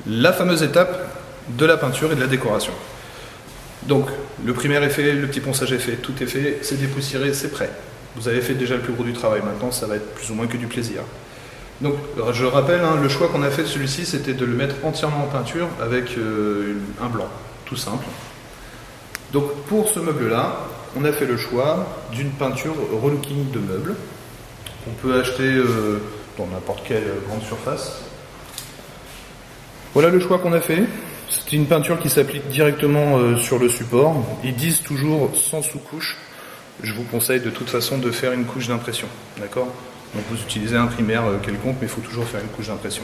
la fameuse étape de la peinture et de la décoration. Donc, le primaire est fait, le petit ponçage est fait, tout est fait, c'est dépoussiéré, c'est prêt. Vous avez fait déjà le plus gros du travail, maintenant ça va être plus ou moins que du plaisir. Donc, je rappelle, le choix qu'on a fait de celui-ci, c'était de le mettre entièrement en peinture avec un blanc, tout simple. Donc, pour ce meuble-là, on a fait le choix d'une peinture relooking de meubles, qu'on peut acheter dans n'importe quelle grande surface. Voilà le choix qu'on a fait. C'est une peinture qui s'applique directement sur le support. Ils disent toujours sans sous-couche. Je vous conseille de toute façon de faire une couche d'impression. D'accord ? Donc vous utilisez un primaire quelconque, mais il faut toujours faire une couche d'impression.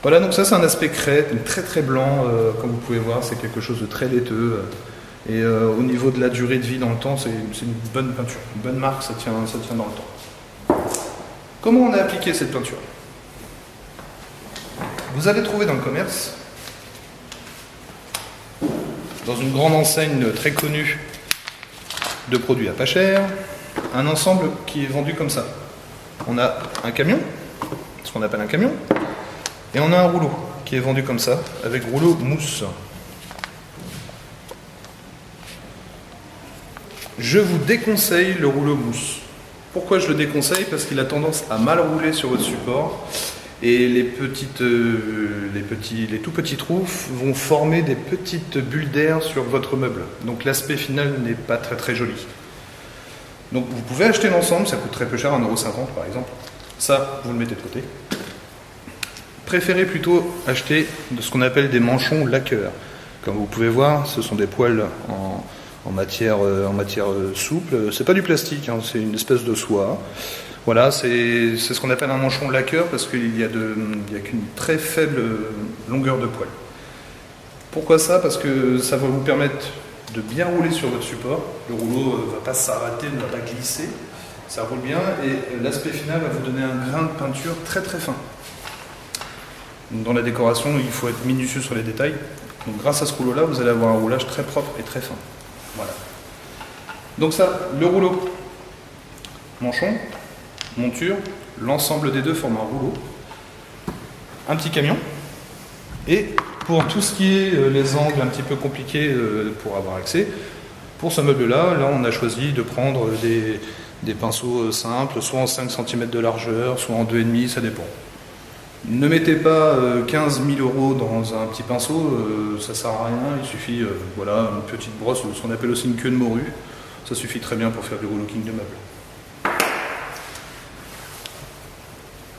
Voilà, donc ça c'est un aspect craie, très très blanc. Comme vous pouvez voir, c'est quelque chose de très laiteux. Et au niveau de la durée de vie dans le temps, c'est une bonne peinture. Une bonne marque, ça tient dans le temps. Comment on a appliqué cette peinture ? Vous allez trouver dans le commerce, dans une grande enseigne très connue de produits à pas cher, un ensemble qui est vendu comme ça. On a un camion, ce qu'on appelle un camion, et on a un rouleau qui est vendu comme ça, avec rouleau mousse. Je vous déconseille le rouleau mousse. Pourquoi je le déconseille ? Parce qu'il a tendance à mal rouler sur votre support. Et les tout petits trous vont former des petites bulles d'air sur votre meuble. Donc l'aspect final n'est pas très très joli. Donc vous pouvez acheter l'ensemble, ça coûte très peu cher, 1,50 € par exemple. Ça, vous le mettez de côté. Préférez plutôt acheter de ce qu'on appelle des manchons laqueurs. Comme vous pouvez voir, ce sont des poils en matière souple. C'est pas du plastique, c'est une espèce de soie. Voilà, c'est ce qu'on appelle un manchon laqueur parce qu'il n'y a qu'une très faible longueur de poil. Pourquoi ça ? Parce que ça va vous permettre de bien rouler sur votre support. Le rouleau ne va pas s'arrêter, ne va pas glisser. Ça roule bien et l'aspect final va vous donner un grain de peinture très très fin. Dans la décoration, il faut être minutieux sur les détails. Donc grâce à ce rouleau-là, vous allez avoir un roulage très propre et très fin. Voilà. Donc ça, le rouleau, manchon, monture, l'ensemble des deux forme un rouleau, un petit camion, et pour tout ce qui est les angles un petit peu compliqués pour avoir accès, pour ce meuble-là, on a choisi de prendre des pinceaux simples, soit en 5 cm de largeur, soit en 2,5, ça dépend. Ne mettez pas 15 000 € dans un petit pinceau, ça sert à rien, il suffit une petite brosse, ce qu'on appelle aussi une queue de morue, ça suffit très bien pour faire du relooking de meubles.